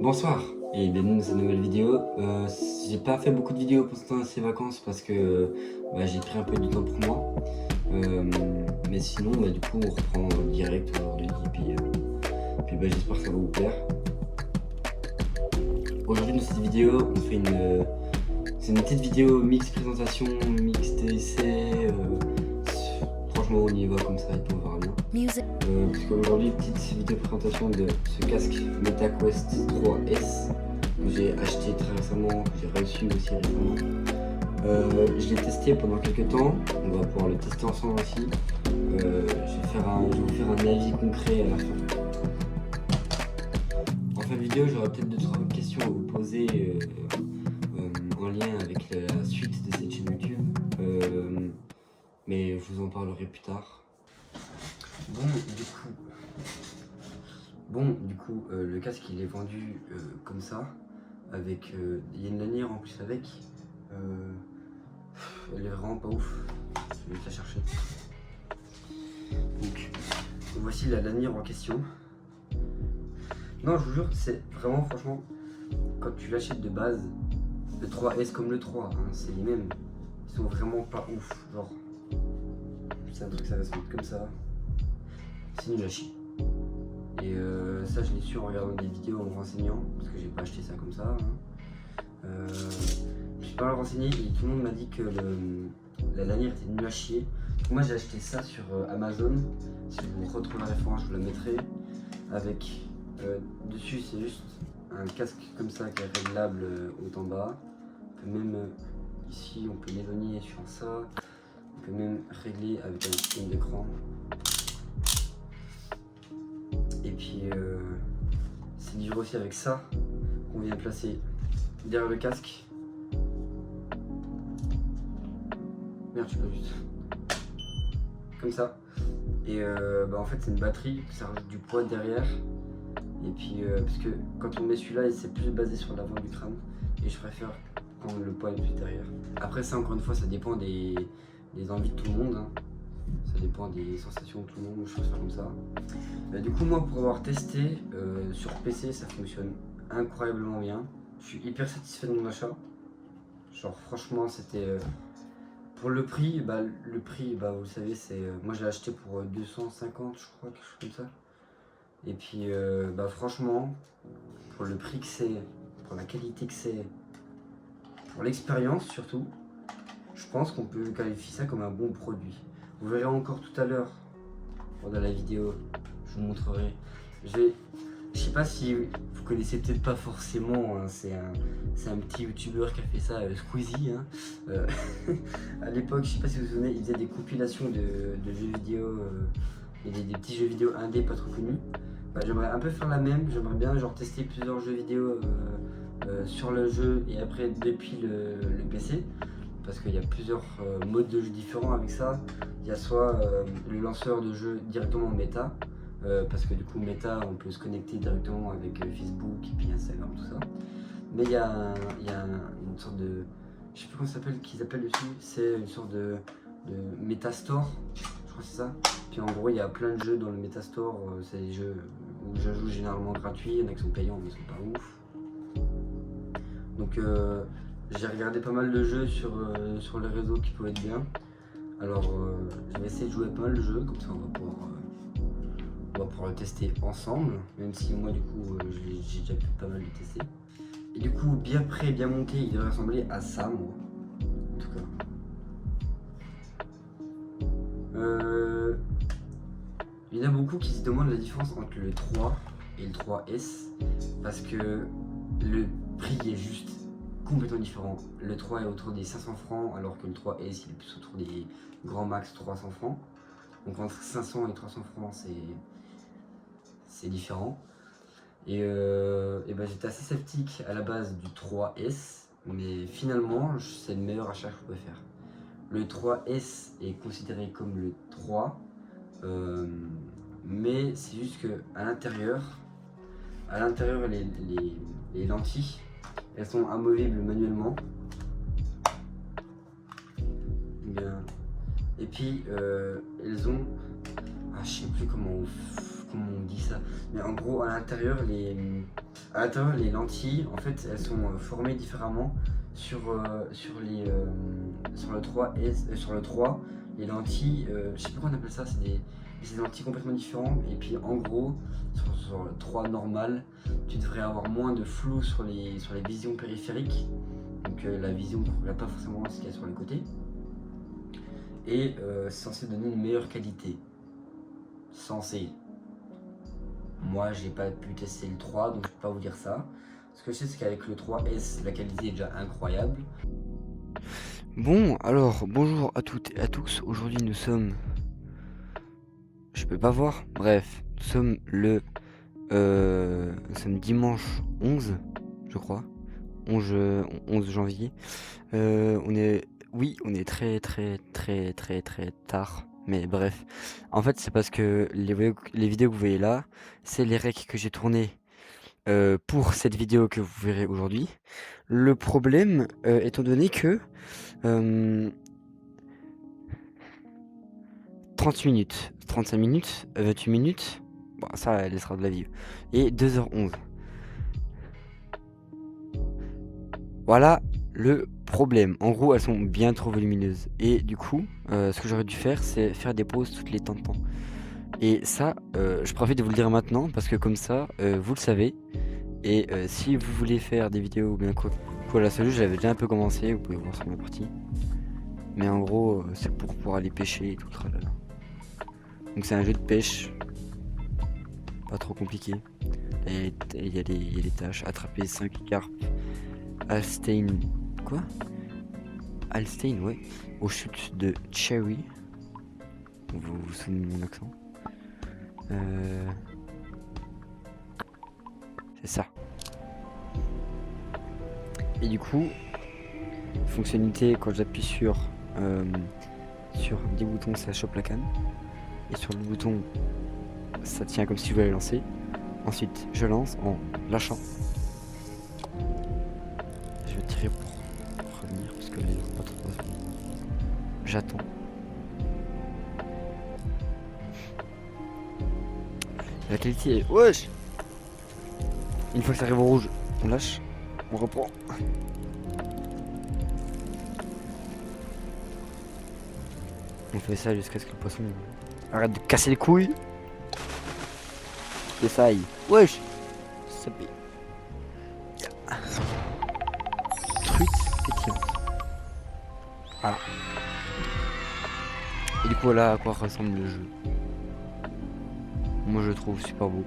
Bonsoir et bienvenue dans cette nouvelle vidéo. J'ai pas fait beaucoup de vidéos pendant ces vacances parce que j'ai pris un peu du temps pour moi. Mais sinon, du coup, on reprend direct aujourd'hui. Et puis j'espère que ça va vous plaire. Aujourd'hui, dans cette vidéo, on fait c'est une petite vidéo mix présentation, mix essai. Franchement, on y va comme ça et puis on verra bien. Parce qu'aujourd'hui, petite vidéo présentation de ce casque MetaQuest 3S que j'ai acheté très récemment, que j'ai reçu aussi récemment. Je l'ai testé pendant quelques temps, on va pouvoir le tester ensemble aussi. Je vais vous faire un avis concret à la fin. En fin de vidéo, j'aurai peut-être 2-3 questions à vous poser en lien avec la suite de cette chaîne YouTube. Mais je vous en parlerai plus tard. Du coup, le casque il est vendu comme ça, avec il y a une lanière en plus avec. Elle est vraiment pas ouf. Je vais la chercher. Donc voici la lanière en question. Non, je vous jure, c'est vraiment franchement, quand tu l'achètes de base, le 3S comme le 3, hein, c'est les mêmes. Ils sont vraiment pas ouf. Genre, c'est un truc, ça va se mettre comme ça. C'est nul à chier. Et ça, je l'ai su en regardant des vidéos, en me renseignant, parce que j'ai pas acheté ça comme ça. Hein. Je suis pas mal renseigné et tout le monde m'a dit que la lanière était nulle à chier. Donc moi, j'ai acheté ça sur Amazon. Si vous retrouvez la référence, je vous la mettrai. Avec dessus, c'est juste un casque comme ça qui est réglable haut en bas. On peut même ici, on peut l'éloigner sur ça. On peut même régler avec un système d'écran. Et puis c'est livré aussi avec ça qu'on vient placer derrière le casque. Merde, je sais pas juste. Comme ça. Et en fait c'est une batterie, ça rajoute du poids derrière. Et puis parce que quand on met celui-là, c'est plus basé sur l'avant du crâne. Et je préfère quand le poids est plus derrière. Après ça, encore une fois, ça dépend des envies de tout le monde. Hein. Ça dépend des sensations de tout le monde, je fais ça comme ça. Du coup, moi, pour avoir testé sur PC, ça fonctionne incroyablement bien. Je suis hyper satisfait de mon achat. Genre, franchement, c'était pour le prix. Vous le savez, c'est moi, je l'ai acheté pour 250, je crois, quelque chose comme ça. Et puis, franchement, pour le prix que c'est, pour la qualité que c'est, pour l'expérience surtout, je pense qu'on peut qualifier ça comme un bon produit. Vous verrez encore tout à l'heure, pendant la vidéo, je vous montrerai. Je sais pas si vous connaissez peut-être pas forcément, hein, c'est un petit youtubeur qui a fait ça, Squeezie. Hein. À l'époque, je sais pas si vous vous souvenez, il faisait des compilations de jeux vidéo et des petits jeux vidéo indés pas trop connus. J'aimerais un peu faire la même, j'aimerais bien genre tester plusieurs jeux vidéo sur le jeu et après depuis le PC. Parce qu'il y a plusieurs modes de jeu différents avec ça. Il y a soit le lanceur de jeu directement Meta, parce que du coup Meta, on peut se connecter directement avec Facebook et puis Instagram, tout ça. Mais il y a une sorte de, je sais plus comment ça s'appelle, qu'ils appellent dessus, c'est une sorte de Meta Store, je crois que c'est ça. Puis en gros, il y a plein de jeux dans le Meta Store, c'est des jeux où je joue généralement gratuits, il y en a qui sont payants mais ils sont pas ouf. Donc j'ai regardé pas mal de jeux sur les réseaux qui pouvaient être bien. Alors je vais essayer de jouer pas mal de jeux, comme ça on va pouvoir le tester ensemble. Même si moi du coup j'ai déjà pu pas mal le tester. Et du coup bien prêt, bien monté, il devrait ressembler à ça moi. En tout cas. Il y en a beaucoup qui se demandent la différence entre le 3 et le 3S. Parce que le prix est juste complètement différent. Le 3 est autour des 500 francs alors que le 3S il est plus autour des grands max 300 francs. Donc entre 500 et 300 francs c'est différent. Et j'étais assez sceptique à la base du 3S, mais finalement c'est le meilleur achat que je pouvais faire. Le 3S est considéré comme le 3, mais c'est juste que à l'intérieur les lentilles, elles sont amovibles manuellement. Et puis elles ont, je sais plus comment comment on dit ça, mais en gros à l'intérieur les lentilles en fait elles sont formées différemment sur le 3S sur le 3 les lentilles je sais plus comment on appelle ça, c'est des lentilles complètement différentes et puis en gros sur le 3 normal tu devrais avoir moins de flou sur les visions périphériques, donc la vision ne regarde pas forcément ce qu'il y a sur les côtés et c'est censé donner une meilleure qualité. Censé. Moi j'ai pas pu tester le 3 donc je peux pas vous dire ça. Ce que je sais c'est qu'avec le 3S la qualité est déjà incroyable. Bon, alors, bonjour à toutes et à tous. Aujourd'hui, nous sommes... Je peux pas voir. Bref, nous sommes nous sommes dimanche 11, je crois. 11 janvier. On est... Oui, on est très tard. Mais bref. En fait, c'est parce que les vidéos que vous voyez là, c'est les recs que j'ai tournées pour cette vidéo que vous verrez aujourd'hui. Le problème, étant donné que... 30 minutes, 35 minutes, 28 minutes, bon, ça elle sera de la vie. Et 2h11. Voilà le problème. En gros, elles sont bien trop volumineuses. Et du coup, ce que j'aurais dû faire, c'est faire des pauses toutes les temps de temps. Et ça, je profite de vous le dire maintenant, parce que comme ça, vous le savez. Et si vous voulez faire des vidéos ou bien quoi, la seule, j'avais déjà un peu commencé, vous pouvez voir sur ma partie. Mais en gros, c'est pour pouvoir aller pêcher et tout. Tralala. Donc c'est un jeu de pêche, pas trop compliqué. Et il y a des tâches, attraper 5 carpes, Alstein, quoi Alstein, ouais, aux chutes de Cherry. Vous vous souvenez de mon accent c'est ça. Et du coup, fonctionnalité, quand j'appuie sur des boutons, ça chope la canne. Et sur le bouton, ça tient comme si je voulais lancer. Ensuite, je lance en lâchant. Je vais tirer pour revenir parce que les pas trop. J'attends. La qualité est... Wesh! Une fois que ça arrive au rouge, on lâche, on reprend. On fait ça jusqu'à ce que le poisson arrête de casser les couilles. Et ça aille. Wesh! Ça paye. Truite pétillante. Voilà. Et du coup, voilà à quoi ressemble le jeu. Moi, je le trouve super beau.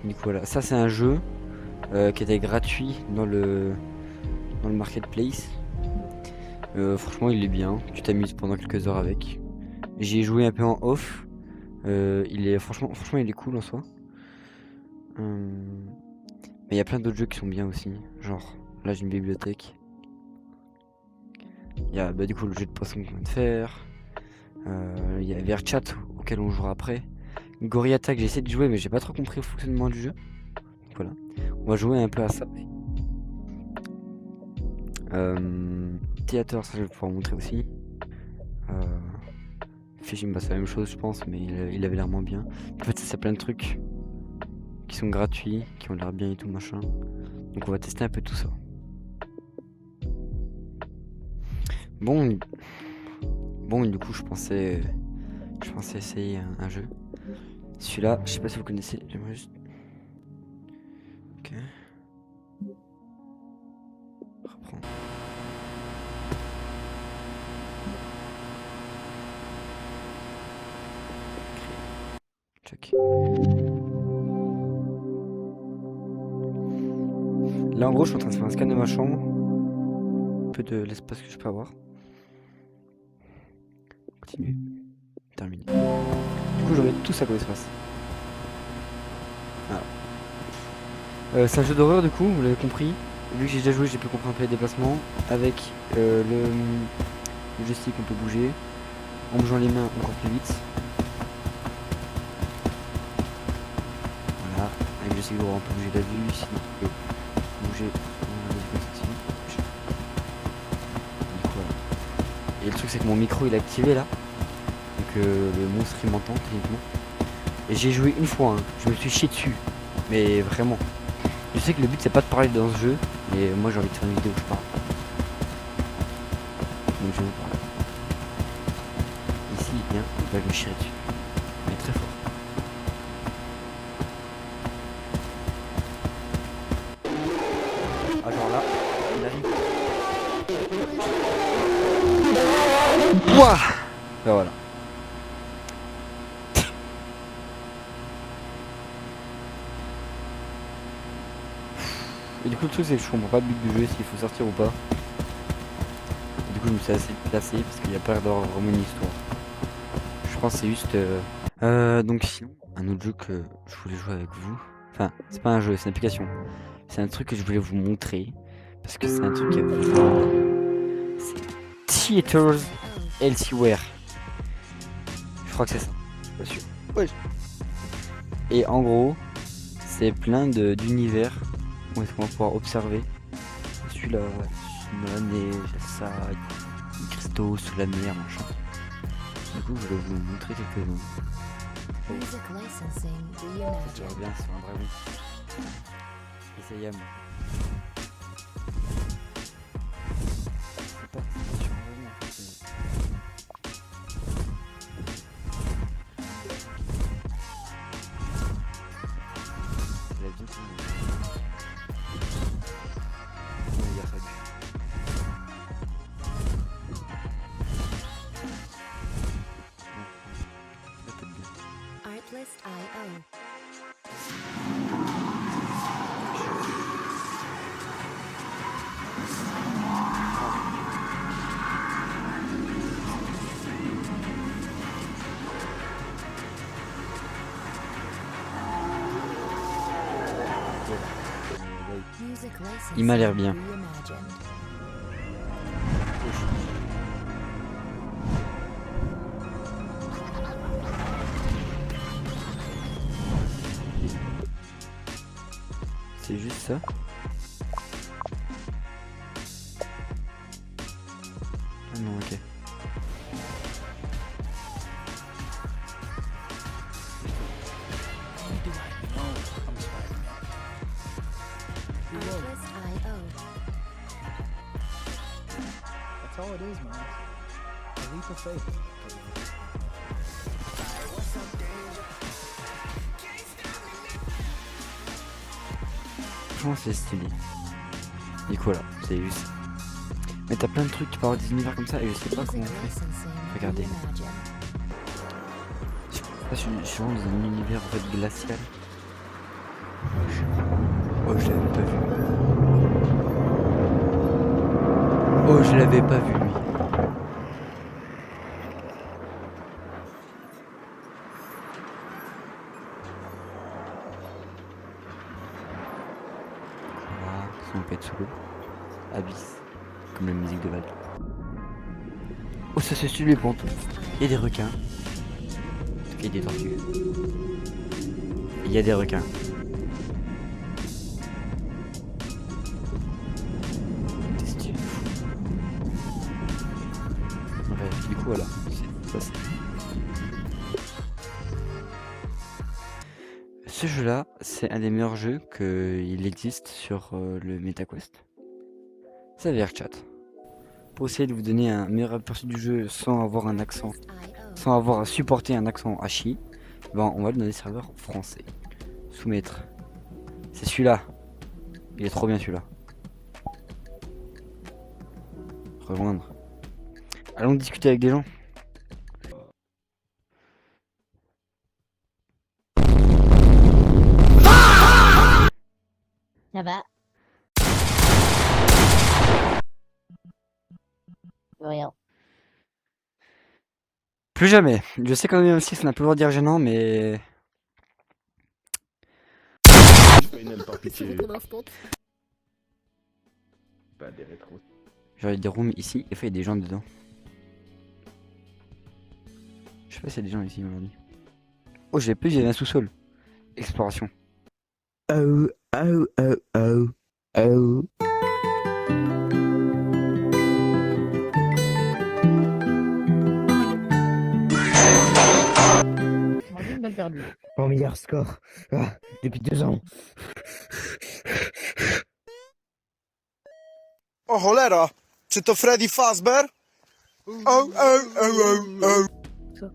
Du coup, voilà. Ça, c'est un jeu qui était gratuit dans le marketplace. Franchement, il est bien. Tu t'amuses pendant quelques heures avec. J'y ai joué un peu en off. Il est franchement, il est cool en soi. Mais il y a plein d'autres jeux qui sont bien aussi. Genre, là j'ai une bibliothèque. Il y a du coup le jeu de poisson qu'on vient de faire. Il y a VRChat auquel on jouera après. Gorilla Tag, j'ai essayé de jouer mais j'ai pas trop compris le fonctionnement du jeu. Donc voilà. On va jouer un peu à ça. Theater, ça je vais pouvoir montrer aussi. Fishing, bah c'est la même chose je pense, mais il avait l'air moins bien. En fait, c'est plein de trucs qui sont gratuits, qui ont l'air bien et tout machin. Donc on va tester un peu tout ça. Bon, du coup je pensais essayer un jeu. Celui-là, je sais pas si vous connaissez, j'aimerais juste... Ok. Reprendre. Check. Là en gros je suis en train de faire un scan de ma chambre. Un peu de l'espace que je peux avoir. Continuer. Terminé. Du coup je vais tout ça comme espace. Voilà. C'est un jeu d'horreur du coup, vous l'avez compris. Vu que j'ai déjà joué, j'ai pu comprendre un peu les déplacements. Avec le joystick on peut bouger. En bougeant les mains encore plus vite. Voilà. Avec le joystick droit on peut bouger la vue. Sinon on peut bouger et le truc c'est que mon micro il est activé là. Donc que le monstre il m'entend techniquement. Et j'ai joué une fois, hein. Je me suis chié dessus. Mais vraiment. Je sais que le but c'est pas de parler dans ce jeu, mais moi j'ai envie de faire une vidéo où je parle. Donc je vais vous parler. Ici il vient, bah, je me chierai dessus. Mais très fort. Ah genre là, il arrive. Ouah. Bah voilà. Et du coup le truc c'est que je comprends pas le but du jeu, s'il faut sortir ou pas. Et du coup je me suis assez placé parce qu'il y a pas l'air d'avoir vraiment une histoire. Je pense que c'est juste... donc sinon, un autre jeu que je voulais jouer avec vous. Enfin, c'est pas un jeu, c'est une application. C'est un truc que je voulais vous montrer. Parce que c'est un truc qui est vraiment bien. C'est Theaters Elsewhere. Je crois que c'est ça. Je suis pas sûr. Ouais. Et en gros, c'est plein d'univers où est-ce qu'on va pouvoir observer. Celui-là, la neige, ça, les cristaux sous la mer, machin. Du coup, je vais vous montrer quelques-uns. Music licensing Je reimagined. reviens sur un dragon. Et c'est Yam. C'est pas sur un dragon en fait. Elle a bien tourné. On va dire ça du. Non, peut-être bien. Artlist.io. Music licensing Il m'a l'air bien. reimagined. C'est juste ça. Ah non, ok. Artlist.io. That's all it is, man. A leap of faith. Franchement, c'est stylé. Du coup, voilà, c'est juste. Mais t'as plein de trucs, tu peux avoir des univers comme ça et je sais pas Music comment on fait. licensing Regardez. reimagined. Je suis vraiment dans un univers en fait glacial. Oh, je l'avais pas vu. Oh, je l'avais pas vu, lui. Voilà, si on peut être sous l'eau. Abyss. Comme la musique de Val. Oh, ça se suit les pontes. Il y a des requins. Il y a des tortues. Il y a des requins. T'es stylé. Bref, du coup, voilà. Ça, ce jeu-là, c'est un des meilleurs jeux qu'il existe sur le MetaQuest. Ça veut dire chat. Pour essayer de vous donner un meilleur aperçu du jeu sans avoir un accent, Artlist.io. sans avoir à supporter un accent hachi, ben on va le donner serveur français. Soumettre. C'est celui-là. Il est trop bien celui-là. Rejoindre. Allons discuter avec des gens. Ça va. Rien. Plus jamais. Je sais quand même aussi que ça n'a plus le droit de dire gênant, mais... Il n'aime pas pitié. Pas des rétros. Genre il y a des rooms ici, et il y a des gens dedans. Je sais pas s'il y a des gens ici aujourd'hui. Oh, j'ai plus, il y a un sous-sol. Exploration. Oh, oh, oh, oh, oh. de perdu. Mon meilleur score. Depuis 2 ans. Oh cholera! Czy to Freddy Fazbear? Oh, oh, oh, oh, oh.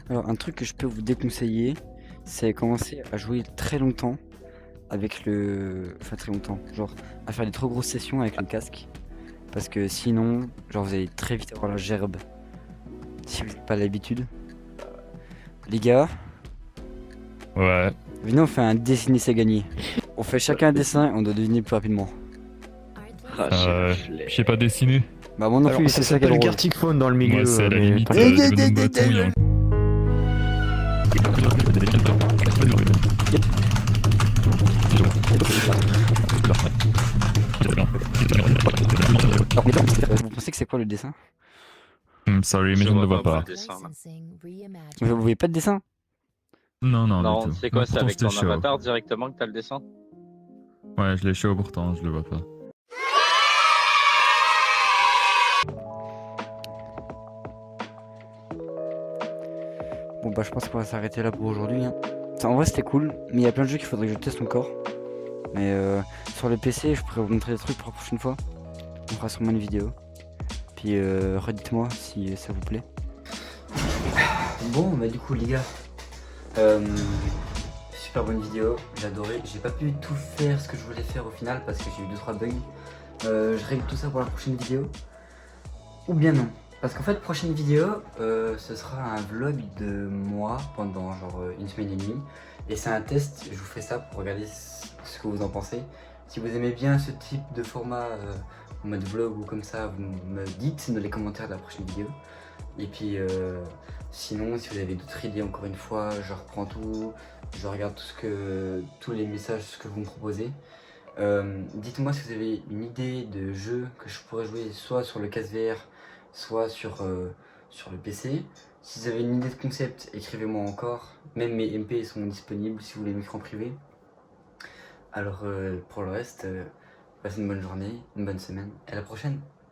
Alors, un truc que je peux vous déconseiller, c'est commencer à jouer très longtemps avec le. Enfin, très longtemps. Genre, à faire des trop grosses sessions avec le casque. Parce que sinon, genre, vous allez très vite avoir la gerbe. Si vous n'avez pas l'habitude. Les gars, Ouais. venez, on fait un dessiner, c'est gagné. On fait chacun un dessin et on doit deviner plus rapidement. Artlist Je sais pas dessiner. Bah, moi non plus, c'est ça qui est s'appelle drôle. Gartic Phone dans le milieu. Moi, c'est à la mais limite pas- du bonhomme batouille. Hein. Vous pensez que c'est quoi le dessin? Sorry, mais je ne le vois pas. licensing reimagined. Vous voyez pas de dessin? Non, non, Non, du tout. c'est quoi, c'est Pourtant, avec ton c'était chaud. avatar directement que t'as le dessin? Ouais, je l'ai chaud pourtant, je le vois pas. Bon bah je pense qu'on va s'arrêter là pour aujourd'hui. Hein. En vrai c'était cool, mais il y a plein de jeux qu'il faudrait que je teste encore. Mais sur le PC je pourrais vous montrer des trucs pour la prochaine fois. On fera sûrement une vidéo. Puis redites-moi si ça vous plaît. Bon bah du coup les gars, super bonne vidéo, j'ai adoré. J'ai pas pu tout faire ce que je voulais faire au final parce que j'ai eu 2-3 bugs. Je règle tout ça pour la prochaine vidéo. Ou bien non. Parce qu'en fait, prochaine vidéo, ce sera un vlog de moi pendant genre une semaine et demie. Et c'est un test, je vous fais ça pour regarder ce que vous en pensez. Si vous aimez bien ce type de format en mode vlog ou comme ça, vous me dites dans les commentaires de la prochaine vidéo. Et puis sinon, si vous avez d'autres idées, encore une fois, je reprends tout. Je regarde tous les messages que vous me proposez. Dites-moi si vous avez une idée de jeu que je pourrais jouer soit sur le casque VR, soit sur le PC. Si vous avez une idée de concept, écrivez-moi encore. Même mes MP sont disponibles si vous voulez m'écrire en privé. Alors pour le reste, passez une bonne journée, une bonne semaine et à la prochaine.